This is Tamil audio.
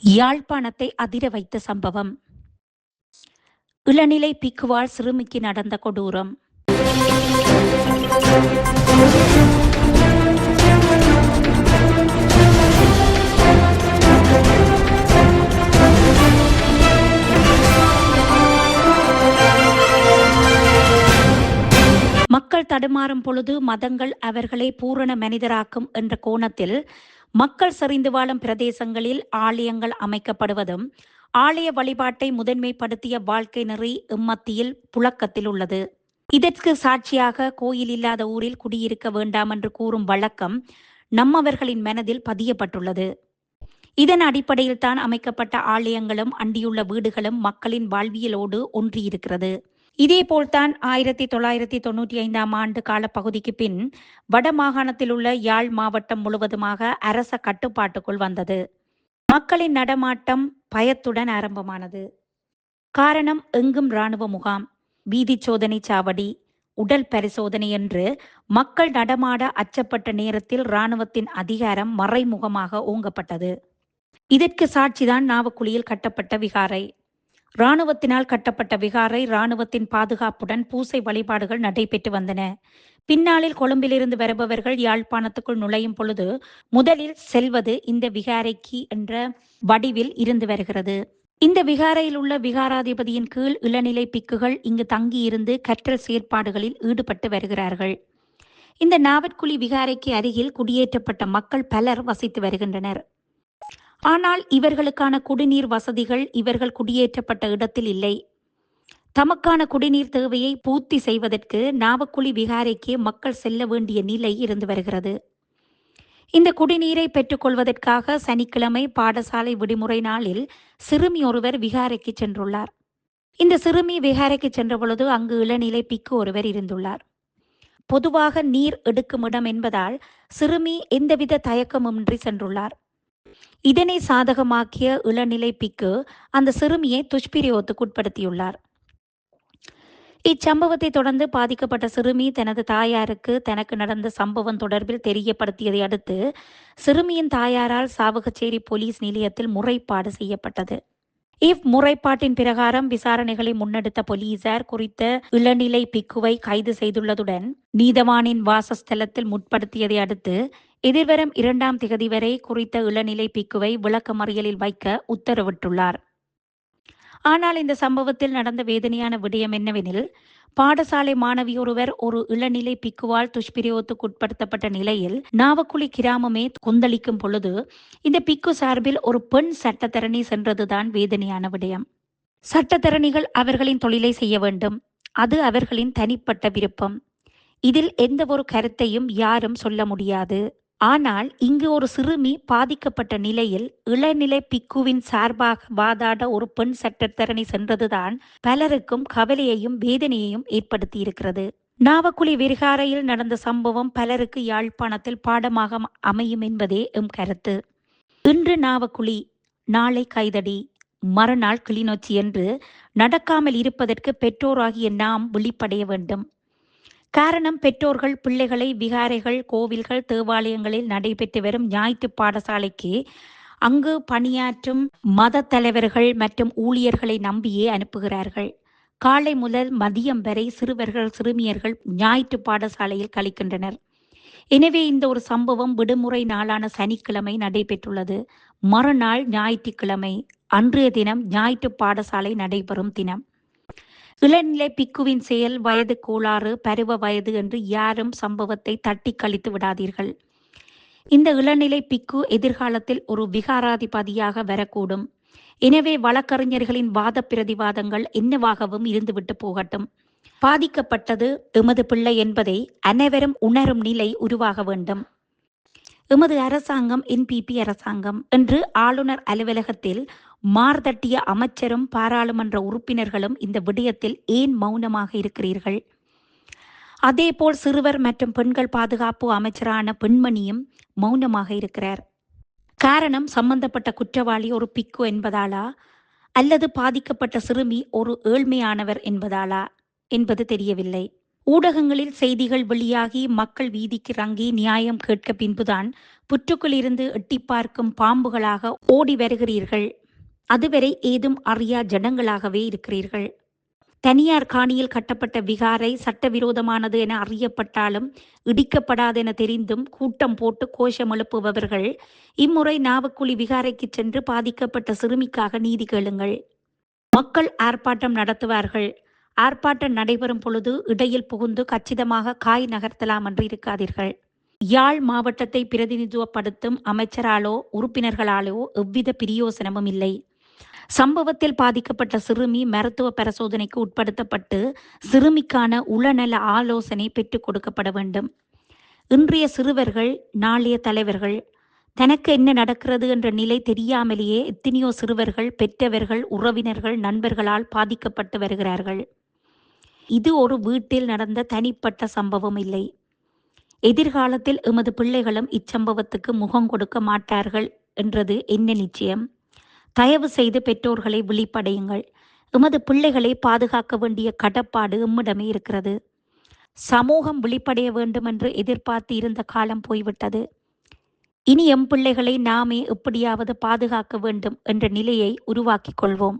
யாழ்ப்பாணத்தை அதிர வைத்த சம்பவம். இளநிலை பிக்குவால் சிறுமிக்கு நடந்த கொடூரம். மக்கள் தடுமாறும் பொழுது மதங்கள் அவர்களை பூரண மனிதராக்கும் என்ற கோணத்தில் மக்கள் செறிந்து வாழும் பிரதேசங்களில் ஆலயங்கள் அமைக்கப்படுவதும் ஆலய வழிபாட்டை முதன்மைப்படுத்திய வாழ்க்கை நெறி இம்மத்தியில் புழக்கத்தில் உள்ளது. இதற்கு சாட்சியாக கோயில் இல்லாத ஊரில் குடியிருக்க வேண்டாம் என்று கூறும் வழக்கம் நம்மவர்களின் மனதில் பதியப்பட்டுள்ளது. இதன் அடிப்படையில் தான் அமைக்கப்பட்ட ஆலயங்களும் அண்டியுள்ள வீடுகளும் மக்களின் வாழ்வியலோடு ஒன்றியிருக்கிறது. இதேபோல்தான் 1995 ஆண்டு காலப்பகுதிக்கு பின் வடமாகாணத்தில் உள்ள யாழ் மாவட்டம் முழுவதுமாக அரச கட்டுப்பாட்டுக்குள் வந்தது. மக்களின் நடமாட்டம் பயத்துடன் ஆரம்பமானது. காரணம், எங்கும் இராணுவ முகாம், வீதி சோதனை சாவடி, உடல் பரிசோதனை என்று மக்கள் நடமாட அச்சப்பட்ட நேரத்தில் இராணுவத்தின் அதிகாரம் மறைமுகமாக ஓங்கப்பட்டது. இதற்கு சாட்சிதான் நாவக்குழியில் கட்டப்பட்ட விகாரை. இராணுவத்தினால் கட்டப்பட்ட விகாரை இராணுவத்தின் பாதுகாப்புடன் பூசை வழிபாடுகள் நடைபெற்று வந்தன. பின்னாளில் கொழும்பிலிருந்து வருபவர்கள் யாழ்ப்பாணத்துக்குள் நுழையும் பொழுது முதலில் செல்வது இந்த விகாரைக்கு என்ற வடிவில் இருந்து வருகிறது. இந்த விகாரையில் உள்ள விகாராதிபதியின் கீழ் இளநிலை பிக்குகள் இங்கு தங்கியிருந்து கற்றல் செயற்பாடுகளில் ஈடுபட்டு வருகிறார்கள். இந்த நாவற்குழி விகாரைக்கு அருகில் குடியேற்றப்பட்ட மக்கள் பலர் வசித்து வருகின்றனர். ஆனால் இவர்களுக்கான குடிநீர் வசதிகள் இவர்கள் குடியேற்றப்பட்ட இடத்தில் இல்லை. தமக்கான குடிநீர் தேவையை பூர்த்தி செய்வதற்கு நாவக்குழி விகாரைக்கு மக்கள் செல்ல வேண்டிய நிலை இருந்து வருகிறது. இந்த குடிநீரை பெற்றுக்கொள்வதற்காக சனிக்கிழமை பாடசாலை விடுமுறை நாளில் சிறுமி ஒருவர் விகாரைக்கு சென்றுள்ளார். இந்த சிறுமி விகாரைக்கு சென்ற பொழுது அங்கு இளநிலை பிக்கு ஒருவர் இருந்துள்ளார். பொதுவாக நீர் எடுக்கும் இடம் என்பதால் சிறுமி எந்தவித தயக்கமின்றி சென்றுள்ளார். இதனை சாதகமாக்கிய இளநிலை பிக்கு அந்த சிறுமியை துஷ்பிரயோகத்துக்கு உட்படுத்தியுள்ளார். இச்சம்பவத்தை தொடர்ந்து பாதிக்கப்பட்ட சிறுமி தனது தாயாருக்கு தனக்கு நடந்த சம்பவம் தொடர்பில் தெரியப்படுத்தியதை அடுத்து சிறுமியின் தாயாரால் சாவகச்சேரி போலீஸ் நிலையத்தில் முறைப்பாடு செய்யப்பட்டது. இம்முறைப்பாட்டின் பிரகாரம் விசாரணைகளை முன்னெடுத்த போலீசார் குறித்த இளநிலை பிக்குவை கைது செய்துள்ளதுடன் நீதவானின் வாசஸ்தலத்தில் முற்படுத்தியதை அடுத்து எதிர்வரும் 2ஆம் திகதி வரை குறித்த இளநிலை பிக்குவை விளக்கமறியலில் வைக்க உத்தரவிட்டுள்ளார். ஆனால் இந்த சம்பவத்தில் நடந்த வேதனையான விடயம் என்னவெனில், பாடசாலை மாணவி ஒருவர் ஒரு இளநிலை பிக்குவால் துஷ்பிரயோகத்துக்கு உட்படுத்தப்பட்ட நிலையில் நாவக்குழி கிராமமே கொந்தளிக்கும் பொழுது இந்த பிக்கு சார்பில் ஒரு பெண் சட்டத்தரணி சென்றதுதான் வேதனையான விடயம். சட்டத்தரணிகள் அவர்களின் தொழிலை செய்ய வேண்டும். அது அவர்களின் தனிப்பட்ட விருப்பம். இதில் எந்த ஒரு கருத்தையும் யாரும் சொல்ல முடியாது. ஆனால் இங்கு ஒரு சிறுமி பாதிக்கப்பட்ட நிலையில் இளநிலை பிக்குவின் சார்பாக வாதாட ஒரு பெண் சட்டத்தரணி சென்றதுதான் பலருக்கும் கவலையையும் வேதனையையும் ஏற்படுத்தி இருக்கிறது. நாவக்குழி விகாரையில் நடந்த சம்பவம் பலருக்கு யாழ்ப்பாணத்தில் பாடமாக அமையும் என்பதே எம் கருத்து. இன்று நாவக்குழி, நாளை கைதடி, மறுநாள் கிளிநொச்சி என்று நடக்காமல் இருப்பதற்கு பெற்றோராகிய நாம் விழிப்படைய வேண்டும். காரணம், பெற்றோர்கள் பிள்ளைகளை விகாரைகள், கோவில்கள், தேவாலயங்களில் நடைபெற்று வரும் ஞாயிற்று பாடசாலைக்கு அங்கு பணியாற்றும் மத தலைவர்கள் மற்றும் ஊழியர்களை நம்பியே அனுப்புகிறார்கள். காலை முதல் மதியம் வரை சிறுவர்கள், சிறுமியர்கள் ஞாயிற்று பாடசாலையில் கழிக்கின்றனர். எனவே இந்த ஒரு சம்பவம் விடுமுறை நாளான சனிக்கிழமை நடைபெற்றுள்ளது. மறுநாள் ஞாயிற்றுக்கிழமை, அன்றைய தினம் ஞாயிற்று பாடசாலை நடைபெறும் தினம். இளநிலை பிக்குவின் செயல் வயது கோளாறு, பருவ வயது என்று யாரும் சம்பவத்தை தட்டி கழித்து விடாதீர்கள். இந்த இளநிலை பிக்கு எதிர்காலத்தில் ஒரு விகாராதிபதியாக வரக்கூடும். எனவே வழக்கறிஞர்களின் வாத பிரதிவாதங்கள் என்னவாகவும் இருந்துவிட்டு போகட்டும். பாதிக்கப்பட்டது எமது பிள்ளை என்பதை அனைவரும் உணரும் நிலை உருவாக வேண்டும். எமது அரசாங்கம் NPP அரசாங்கம் என்று ஆளுநர் அலுவலகத்தில் மார்தட்டிய அமைச்சரும் பாராளுமன்ற உறுப்பினர்களும் இந்த விடயத்தில் ஏன் மௌனமாக இருக்கிறீர்கள்? அதேபோல் சிறுவர் மற்றும் பெண்கள் பாதுகாப்பு அமைச்சரான பெண்மணியும் மௌனமாக இருக்கிறார். காரணம், சம்பந்தப்பட்ட குற்றவாளி ஒரு பிக்கு என்பதாலா அல்லது பாதிக்கப்பட்ட சிறுமி ஒரு ஏழ்மையானவர் என்பதாலா என்பது தெரியவில்லை. ஊடகங்களில் செய்திகள் வெளியாகி மக்கள் வீதிக்கு இறங்கி நியாயம் கேட்க பின்புதான் புற்றுக்குள் இருந்து எட்டி பார்க்கும் பாம்புகளாக ஓடி வருகிறீர்கள். அதுவரை ஏதும் அறியா ஜனங்களாகவே இருக்கிறீர்கள். தனியார் காணியில் கட்டப்பட்ட விகாரை சட்டவிரோதமானது என அறியப்பட்டாலும் இடிக்கப்படாதென தெரிந்தும் கூட்டம் போட்டு கோஷம் எழுப்புபவர்கள் இம்முறை நாவக்குழி விகாரைக்கு சென்று பாதிக்கப்பட்ட சிறுமிக்காக நீதி கேளுங்கள். மக்கள் ஆர்ப்பாட்டம் நடத்துவார்கள். ஆர்ப்பாட்டம் நடைபெறும் பொழுது இடையில் புகுந்து கச்சிதமாக காய் நகர்த்தலாம் என்று இருக்காதீர்கள். யாழ் மாவட்டத்தை பிரதிநிதித்துவப்படுத்தும் அமைச்சராலோ உறுப்பினர்களாலோ எவ்வித பிரயோசனமும் இல்லை. சம்பவத்தில் பாதிக்கப்பட்ட சிறுமி மருத்துவ பரிசோதனைக்கு உட்படுத்தப்பட்டு சிறுமிக்கான உளநல ஆலோசனை பெற்றுக் கொடுக்கப்பட வேண்டும். இன்றைய சிறுவர்கள் நாளைய தலைவர்கள். தனக்கு என்ன நடக்கிறது என்ற நிலை தெரியாமலேயே எத்தனையோ சிறுவர்கள் பெற்றவர்கள் உறவினர்கள் நண்பர்களால் பாதிக்கப்பட்டு வருகிறார்கள். இது ஒரு வீட்டில் நடந்த தனிப்பட்ட சம்பவம் இல்லை. எதிர்காலத்தில் எமது பிள்ளைகளும் இச்சம்பவத்துக்கு முகம் கொடுக்க மாட்டார்கள் என்றது என்ன நிச்சயம்? தயவு செய்து பெற்றோர்களை விழிப்படையுங்கள். எமது பிள்ளைகளை பாதுகாக்க வேண்டிய கடப்பாடு எம்மிடமே இருக்கிறது. சமூகம் விழிப்படைய வேண்டும் என்று எதிர்பார்த்து இருந்த காலம் போய்விட்டது. இனி எம் பிள்ளைகளை நாமே எப்படியாவது பாதுகாக்க வேண்டும் என்ற நிலையை உருவாக்கிக் கொள்வோம்.